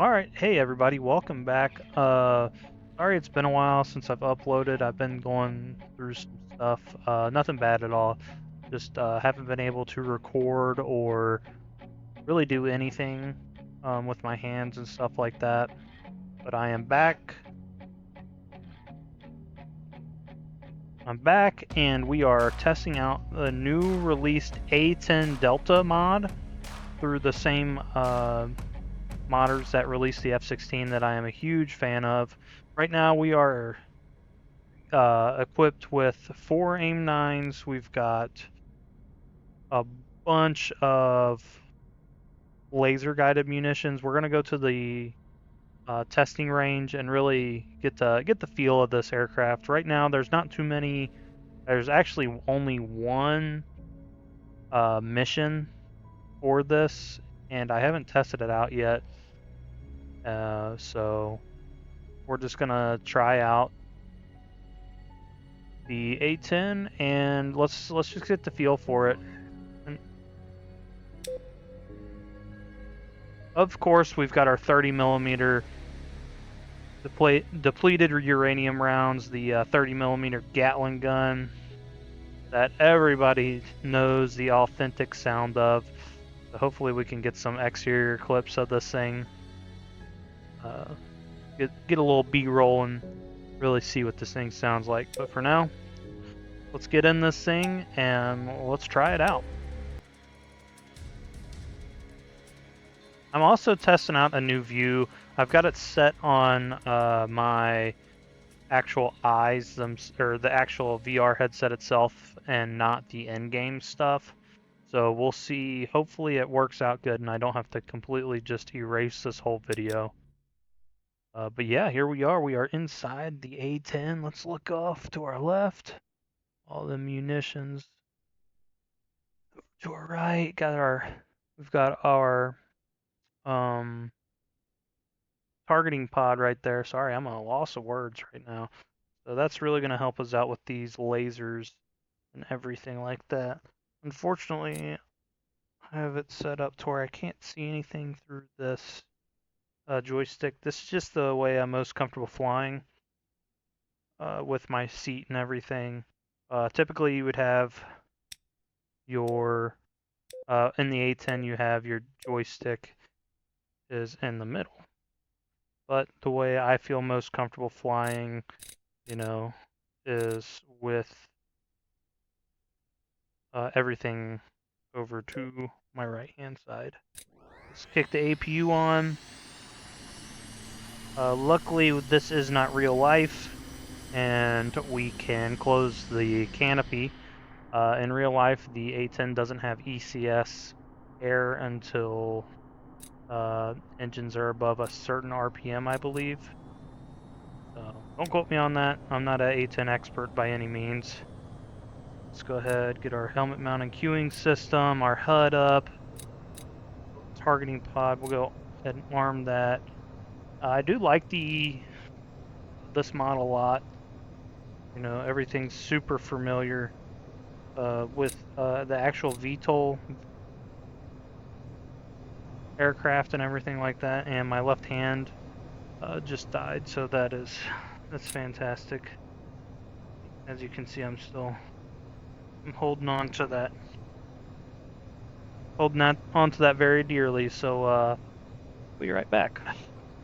Alright, hey everybody, welcome back. Sorry it's been a while since I've uploaded. I've been going through some stuff. Nothing bad at all. Just haven't been able to record or really do anything with my hands and stuff like that. But I am back. I'm back and we are testing out the new released A-10 Delta mod through the same modders that released the F-16 that I am a huge fan of. Right now we are equipped with 4 AIM-9s. We've got a bunch of laser-guided munitions. We're going to go to the testing range and really get the feel of this aircraft. Right now there's not too many. There's actually only one mission for this, and I haven't tested it out yet. So we're just gonna try out the A-10 and let's just get the feel for it. And of course, we've got our 30 millimeter depleted uranium rounds, the 30 millimeter Gatling gun that everybody knows the authentic sound of. So hopefully, we can get some exterior clips of this thing. Get a little B-roll and really see what this thing sounds like. But for now, let's get in this thing and let's try it out. I'm also testing out a new view. I've got it set on my actual eyes, or the actual VR headset itself, and not the in-game stuff. So we'll see. Hopefully it works out good and I don't have to completely just erase this whole video. But yeah, here we are. We are inside the A-10. Let's look off to our left. All the munitions. To our right, we've got our targeting pod right there. Sorry, I'm at a loss of words right now. So that's really going to help us out with these lasers and everything like that. Unfortunately, I have it set up to where I can't see anything through this joystick. This is just the way I'm most comfortable flying with my seat and everything. Typically, you would have your, in the A-10, you have your joystick is in the middle. But the way I feel most comfortable flying, is with everything over to my right hand side. Let's kick the APU on. Luckily this is not real life and we can close the canopy. In real life the A-10 doesn't have ECS air until engines are above a certain RPM, I believe. So don't quote me on that. I'm not an A-10 expert by any means. Let's go ahead, get our helmet mounting queuing system, our HUD up, targeting pod, we'll go ahead and arm that. I do like this model a lot. Everything's super familiar with the actual VTOL aircraft and everything like that, and my left hand just died, so that's fantastic. As you can see, I'm holding on to that. Onto that very dearly, so we'll be right back.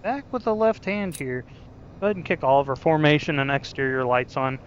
Back with the left hand here. Go ahead and kick all of our formation and exterior lights on.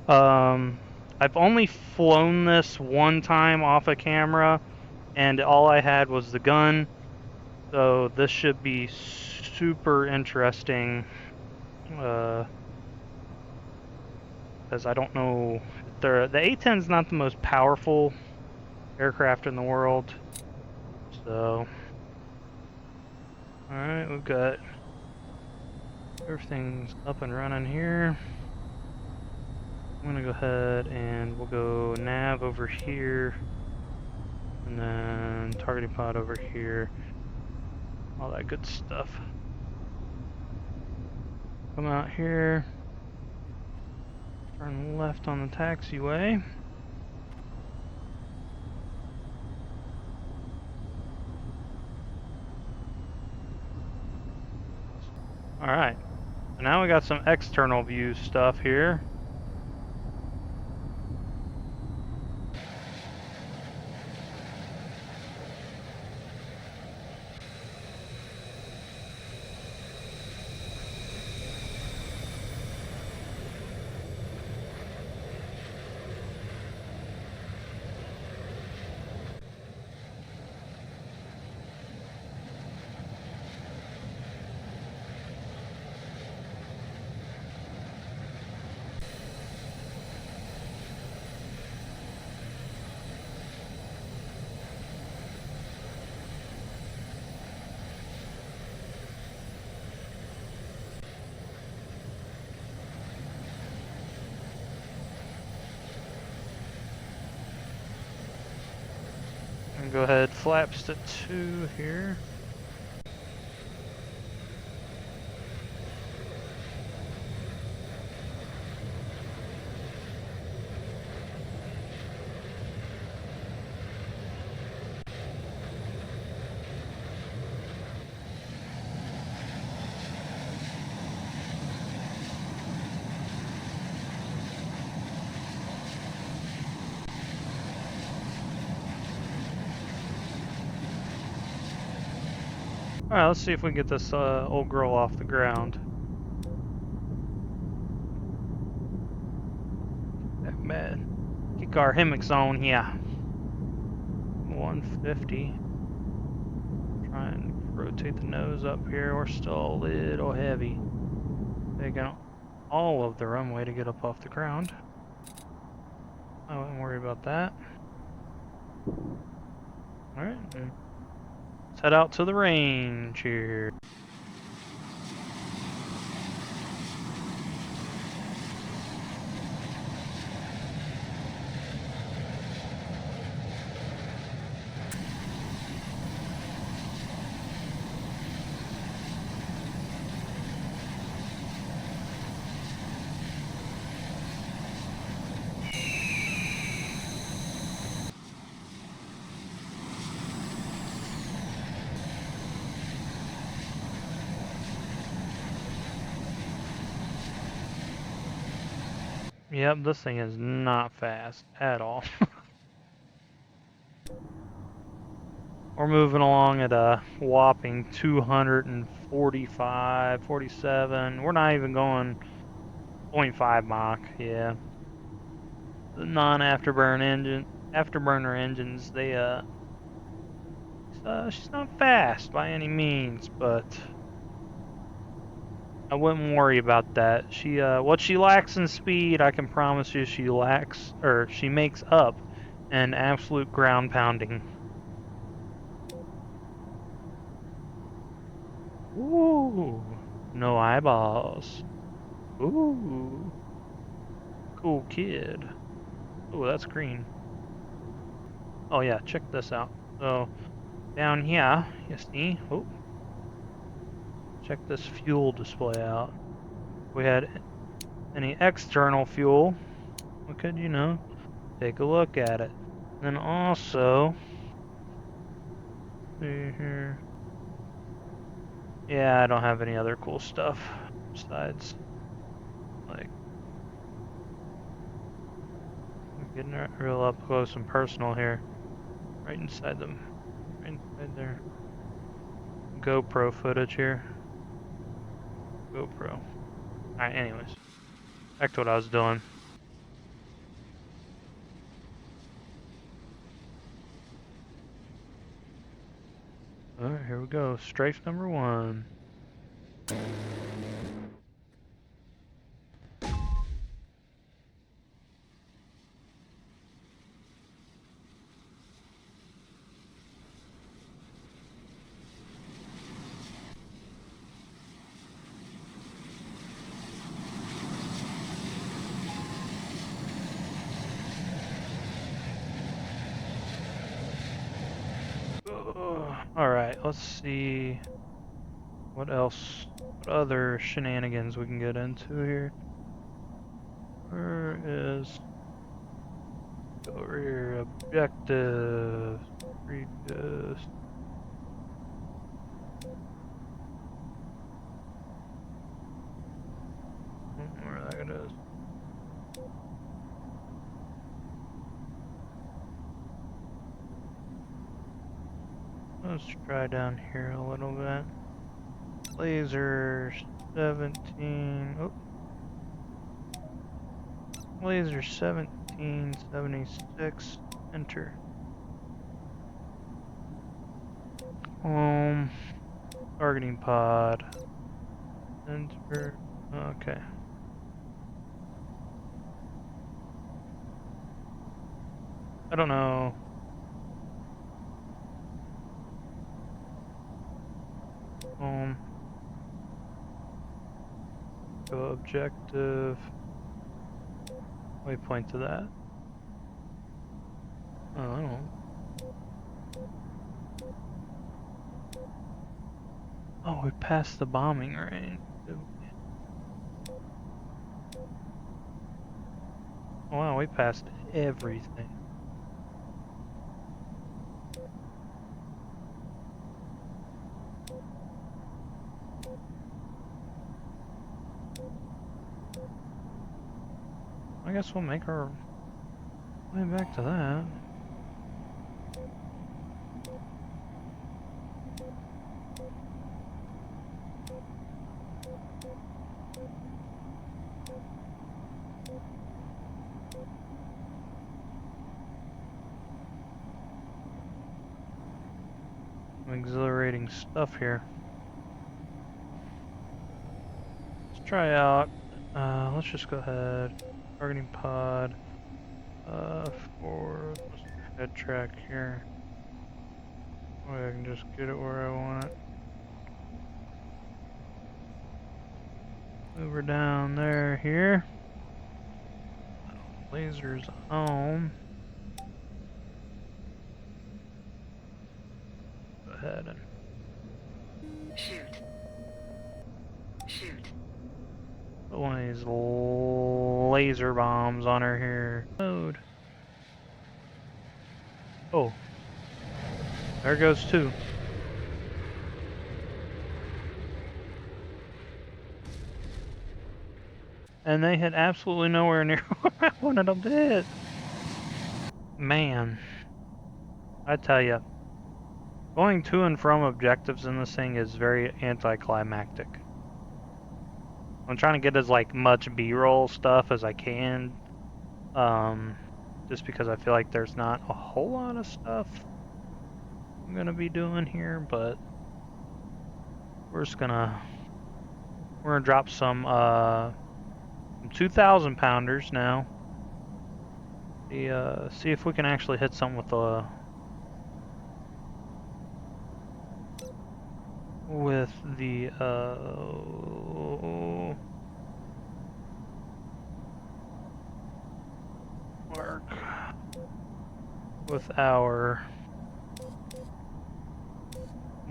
I've only flown this one time off a camera, and all I had was the gun, so this should be super interesting, because I don't know, the A-10 is not the most powerful aircraft in the world, so alright, we've got everything's up and running here. I'm gonna go ahead and we'll go nav over here, and then targeting pod over here, all that good stuff. Come out here, turn left on the taxiway. Alright, so now we got some external view stuff here. And go ahead, flaps to 2 here. Alright, let's see if we can get this old girl off the ground. That man. Kick our hammocks on here. 150. Try and rotate the nose up here. We're still a little heavy. Taking all of the runway to get up off the ground. I wouldn't worry about that. Alright, let's head out to the range here. Yep, this thing is not fast at all. We're moving along at a whopping 245, 47. We're not even going 0.5 Mach, yeah. The afterburner engines, she's not fast by any means, but I wouldn't worry about that. What she lacks in speed, I can promise you she makes up in absolute ground pounding. Ooh, no eyeballs. Ooh, cool kid. Ooh, that's green. Oh yeah, check this out. So, down here, you see, oh, check this fuel display out. If we had any external fuel, we could, take a look at it. Then also, see here. Yeah, I don't have any other cool stuff besides, like, getting real up close and personal here. Right inside them. Right inside there. GoPro footage here. GoPro. Alright, anyways. Back to what I was doing. Alright, here we go. Strafe number 1. Alright, let's see what else, what other shenanigans we can get into here. Where is over here? Objective. Read this. Let's try down here a little bit. Laser 17. Oh. Laser 1776. Enter. Targeting pod. Enter. Okay. I don't know. Go objective. Waypoint to that. Oh, I don't know. Oh, we passed the bombing range. Oh, wow, we passed everything. I guess we'll make our way back to that. Some exhilarating stuff here. Let's try out. Let's just go ahead. Targeting pod. For head track here. Oh, I can just get it where I want it. Move her down there here. Lasers on. Go ahead and shoot. put one of these laser bombs on her here. Mode. Oh. There goes two. And they hit absolutely nowhere near where I wanted them to hit. Man. I tell you. Going to and from objectives in this thing is very anticlimactic. I'm trying to get as much B-roll stuff as I can. Just because I feel like there's not a whole lot of stuff I'm gonna be doing here, but we're gonna drop some 2,000 pounders now. See if we can actually hit something with the mark with our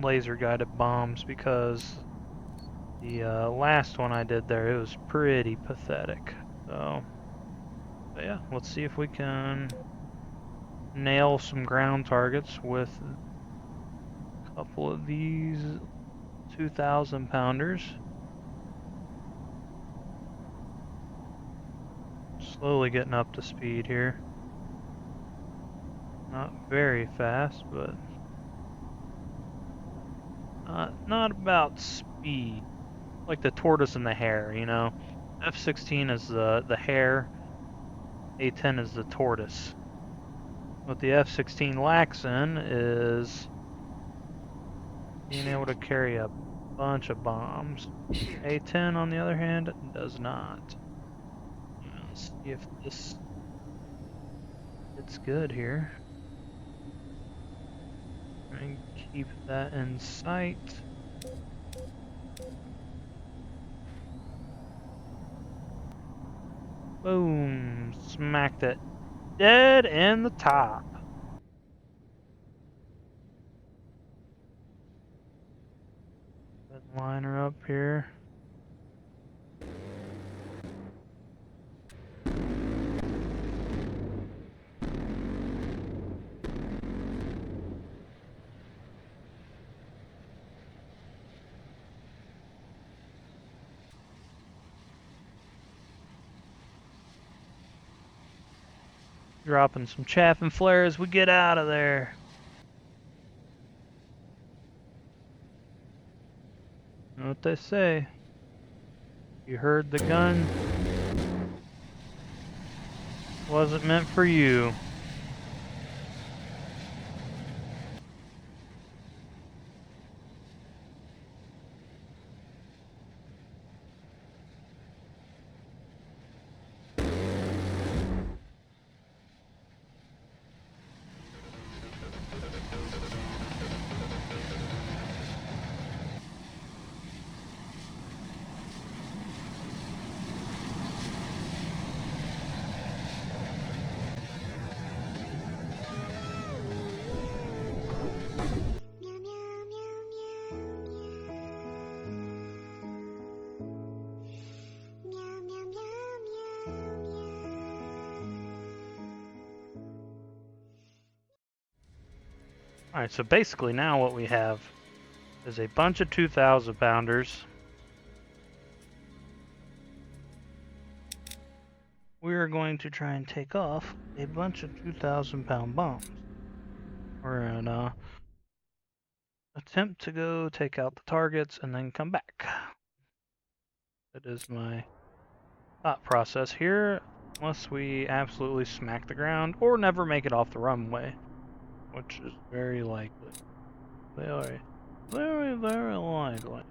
laser guided bombs, because the last one I did there, it was pretty pathetic. So but yeah, let's see if we can nail some ground targets with a couple of these 2,000 pounders. Slowly getting up to speed here. Not very fast, but not about speed. Like the tortoise and the hare, you know? F-16 is the hare, A-10 is the tortoise. What the F-16 lacks in is being able to carry a bunch of bombs. A-10, on the other hand, does not. Let's see if this it's good here. Try and keep that in sight. Boom! Smacked it dead in the top. Line her up here. Dropping some chaff and flare as we get out of there. You know what they say? You heard the gun. Wasn't meant for you. Alright, so basically now what we have is a bunch of 2,000 pounders. We are going to try and take off a bunch of 2,000 pound bombs. We're gonna attempt to go take out the targets and then come back. That is my thought process here, unless we absolutely smack the ground or never make it off the runway, which is very likely. Very, very, very likely.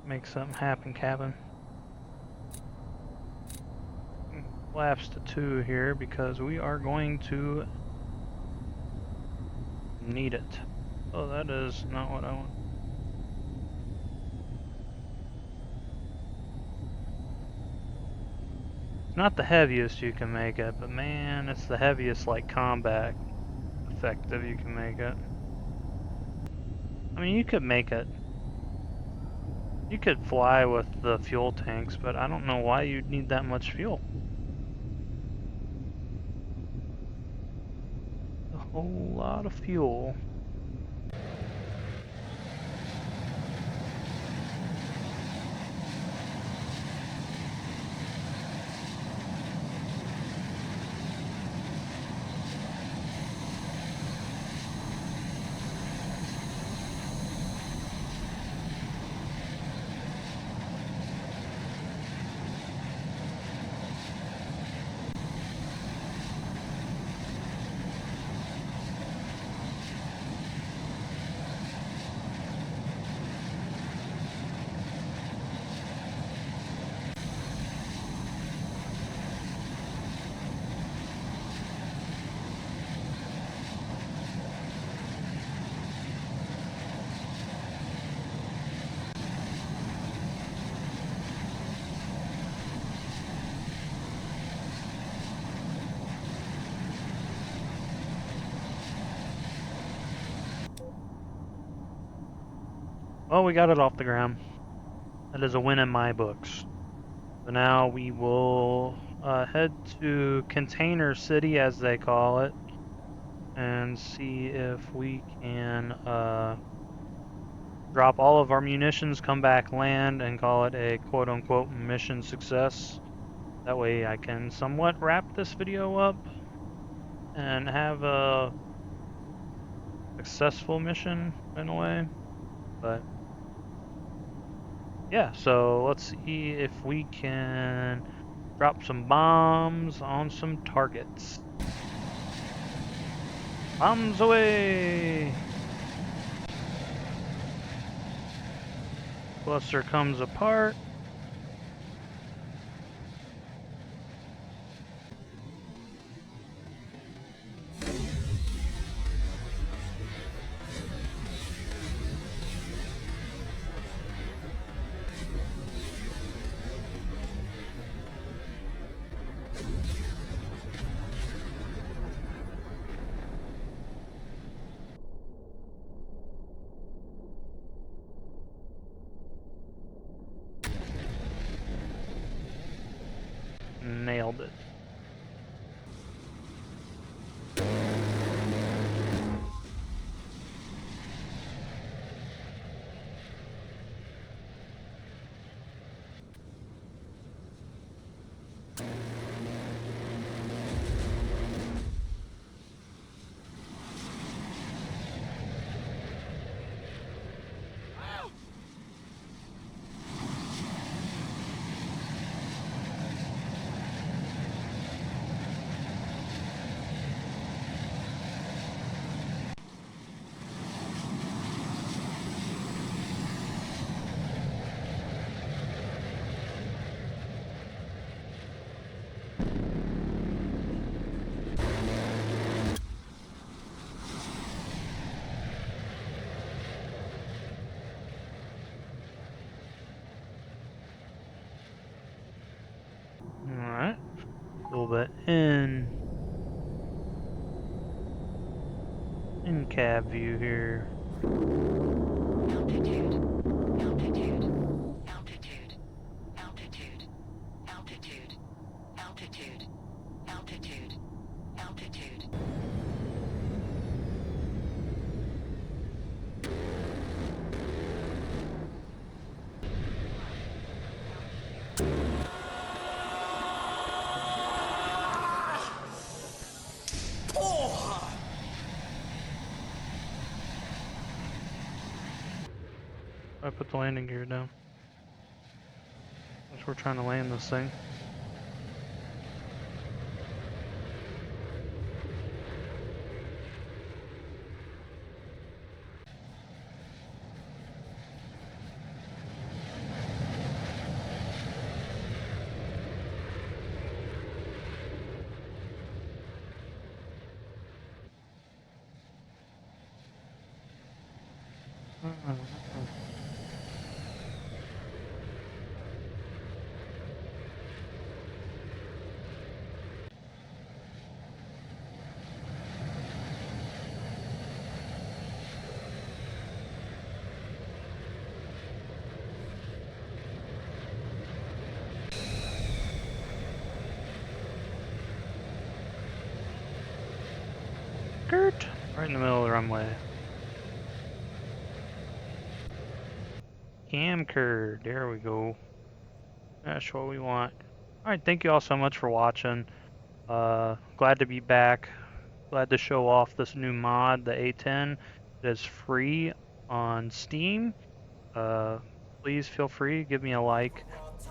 Make something happen, cabin. Collapse to 2 here because we are going to need it. Oh, that is not what I want. It's not the heaviest you can make it, but man, it's the heaviest like combat effective you can make it. I mean, you could make it. You could fly with the fuel tanks, but I don't know why you'd need that much fuel. A whole lot of fuel. Well, we got it off the ground. That is a win in my books. So now we will head to Container City, as they call it, and see if we can drop all of our munitions, come back, land, and call it a quote-unquote mission success. That way I can somewhat wrap this video up and have a successful mission in a way. But yeah, so let's see if we can drop some bombs on some targets. Bombs away! Cluster comes apart. bit in cab view here. Altitude. Altitude. Altitude. Altitude. Altitude. Altitude. Altitude. Altitude. I put the landing gear down. As we're trying to land this thing. Skirt! Right in the middle of the runway. Camker, there we go. That's what we want. Alright, thank you all so much for watching. Glad to be back. Glad to show off this new mod, the A-10. It is free on Steam. Please feel free, give me a like,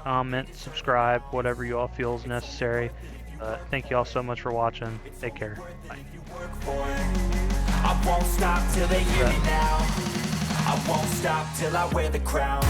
comment, subscribe, whatever you all feel is necessary. Thank you all so much for watching. Take care. Bye. I won't stop till they hear me now. I won't stop till I wear the crown.